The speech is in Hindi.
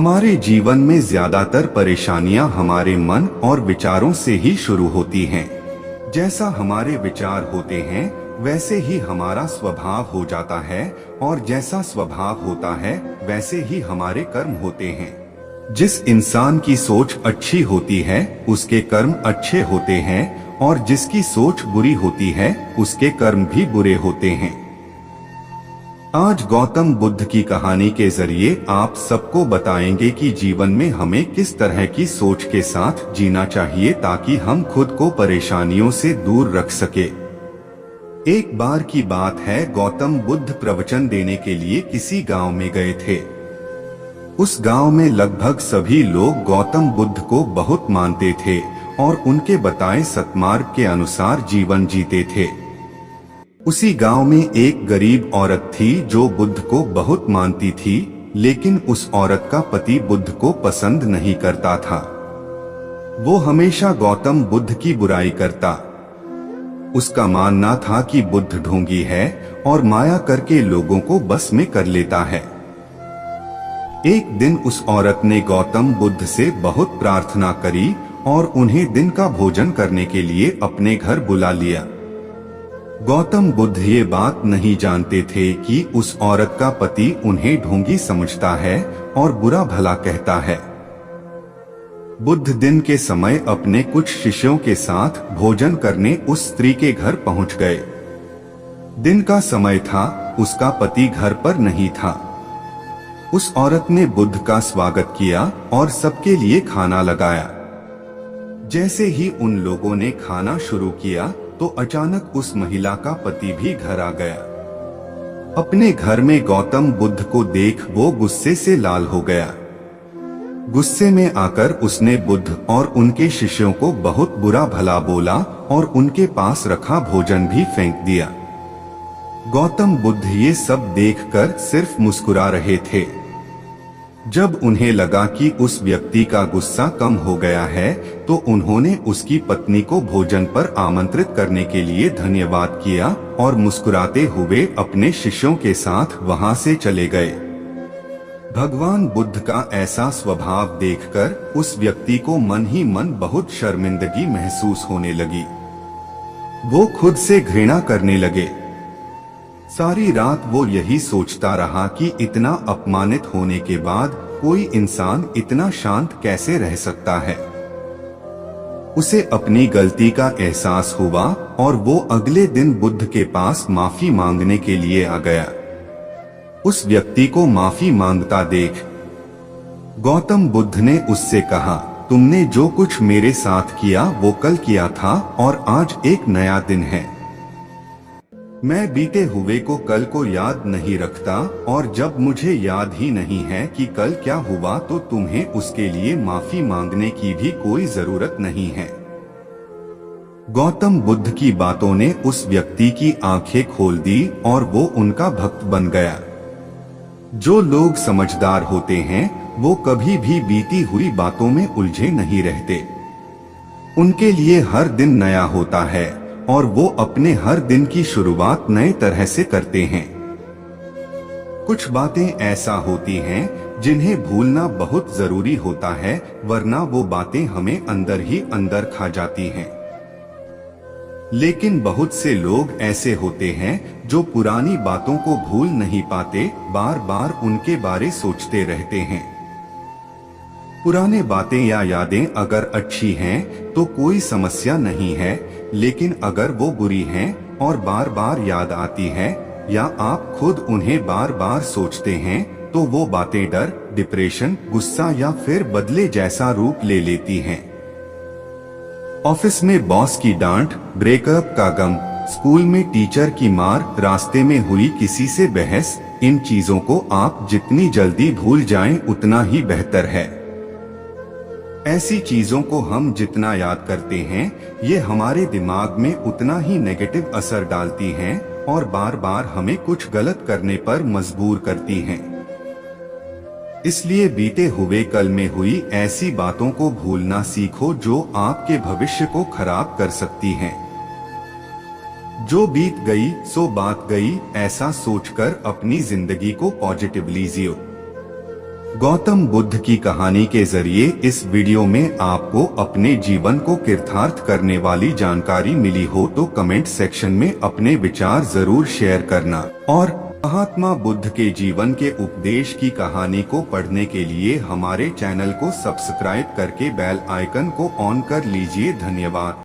हमारे जीवन में ज्यादातर परेशानियां हमारे मन और विचारों से ही शुरू होती हैं। जैसा हमारे विचार होते हैं वैसे ही हमारा स्वभाव हो जाता है, और जैसा स्वभाव होता है वैसे ही हमारे कर्म होते हैं। जिस इंसान की सोच अच्छी होती है उसके कर्म अच्छे होते हैं, और जिसकी सोच बुरी होती है उसके कर्म भी बुरे होते हैं। आज गौतम बुद्ध की कहानी के जरिए आप सबको बताएंगे कि जीवन में हमें किस तरह की सोच के साथ जीना चाहिए ताकि हम खुद को परेशानियों से दूर रख सके। एक बार की बात है, गौतम बुद्ध प्रवचन देने के लिए किसी गांव में गए थे। उस गांव में लगभग सभी लोग गौतम बुद्ध को बहुत मानते थे और उनके बताए सत्मार्ग के अनुसार जीवन जीते थे। उसी गांव में एक गरीब औरत थी जो बुद्ध को बहुत मानती थी, लेकिन उस औरत का पति बुद्ध को पसंद नहीं करता था। वो हमेशा गौतम बुद्ध की बुराई करता। उसका मानना था कि बुद्ध ढोंगी है और माया करके लोगों को बस में कर लेता है। एक दिन उस औरत ने गौतम बुद्ध से बहुत प्रार्थना करी और उन्हें दिन का भोजन करने के लिए अपने घर बुला लिया। गौतम बुद्ध ये बात नहीं जानते थे कि उस औरत का पति उन्हें ढोंगी समझता है और बुरा भला कहता है। बुद्ध दिन के समय अपने कुछ शिष्यों के साथ भोजन करने उस स्त्री के घर पहुंच गए। दिन का समय था, उसका पति घर पर नहीं था। उस औरत ने बुद्ध का स्वागत किया और सबके लिए खाना लगाया। जैसे ही उन लोगों ने खाना शुरू किया तो अचानक उस महिला का पति भी घर आ गया। अपने घर में गौतम बुद्ध को देख वो गुस्से से लाल हो गया। गुस्से में आकर उसने बुद्ध और उनके शिष्यों को बहुत बुरा भला बोला और उनके पास रखा भोजन भी फेंक दिया। गौतम बुद्ध ये सब देखकर सिर्फ मुस्कुरा रहे थे। जब उन्हें लगा कि उस व्यक्ति का गुस्सा कम हो गया है तो उन्होंने उसकी पत्नी को भोजन पर आमंत्रित करने के लिए धन्यवाद किया और मुस्कुराते हुए अपने शिष्यों के साथ वहां से चले गए। भगवान बुद्ध का ऐसा स्वभाव देखकर उस व्यक्ति को मन ही मन बहुत शर्मिंदगी महसूस होने लगी। वो खुद से घृणा करने लगे। सारी रात वो यही सोचता रहा कि इतना अपमानित होने के बाद कोई इंसान इतना शांत कैसे रह सकता है। उसे अपनी गलती का एहसास हुआ और वो अगले दिन बुद्ध के पास माफी मांगने के लिए आ गया। उस व्यक्ति को माफी मांगता देख गौतम बुद्ध ने उससे कहा, तुमने जो कुछ मेरे साथ किया वो कल किया था और आज एक नया दिन है। मैं बीते हुए को कल को याद नहीं रखता, और जब मुझे याद ही नहीं है कि कल क्या हुआ तो तुम्हें उसके लिए माफी मांगने की भी कोई जरूरत नहीं है। गौतम बुद्ध की बातों ने उस व्यक्ति की आंखें खोल दी और वो उनका भक्त बन गया। जो लोग समझदार होते हैं वो कभी भी बीती हुई बातों में उलझे नहीं रहते। उनके लिए हर दिन नया होता है और वो अपने हर दिन की शुरुआत नए तरह से करते हैं। कुछ बातें ऐसा होती हैं जिन्हें भूलना बहुत जरूरी होता है, वरना वो बातें हमें अंदर ही अंदर खा जाती हैं। लेकिन बहुत से लोग ऐसे होते हैं जो पुरानी बातों को भूल नहीं पाते, बार बार उनके बारे सोचते रहते हैं। पुराने बातें या यादें अगर अच्छी हैं तो कोई समस्या नहीं है, लेकिन अगर वो बुरी हैं और बार बार याद आती है या आप खुद उन्हें बार बार सोचते हैं तो वो बातें डर, डिप्रेशन, गुस्सा या फिर बदले जैसा रूप ले लेती हैं। ऑफिस में बॉस की डांट, ब्रेकअप का गम, स्कूल में टीचर की मार, रास्ते में हुई किसी से बहस, इन चीजों को आप जितनी जल्दी भूल जाएं उतना ही बेहतर है। ऐसी चीजों को हम जितना याद करते हैं ये हमारे दिमाग में उतना ही नेगेटिव असर डालती हैं और बार बार हमें कुछ गलत करने पर मजबूर करती हैं। इसलिए बीते हुए कल में हुई ऐसी बातों को भूलना सीखो जो आपके भविष्य को खराब कर सकती हैं। जो बीत गई सो बात गई, ऐसा सोचकर अपनी जिंदगी को पॉजिटिवली जियो। गौतम बुद्ध की कहानी के जरिए इस वीडियो में आपको अपने जीवन को कृतार्थ करने वाली जानकारी मिली हो तो कमेंट सेक्शन में अपने विचार जरूर शेयर करना और महात्मा बुद्ध के जीवन के उपदेश की कहानी को पढ़ने के लिए हमारे चैनल को सब्सक्राइब करके बेल आइकन को ऑन कर लीजिए। धन्यवाद।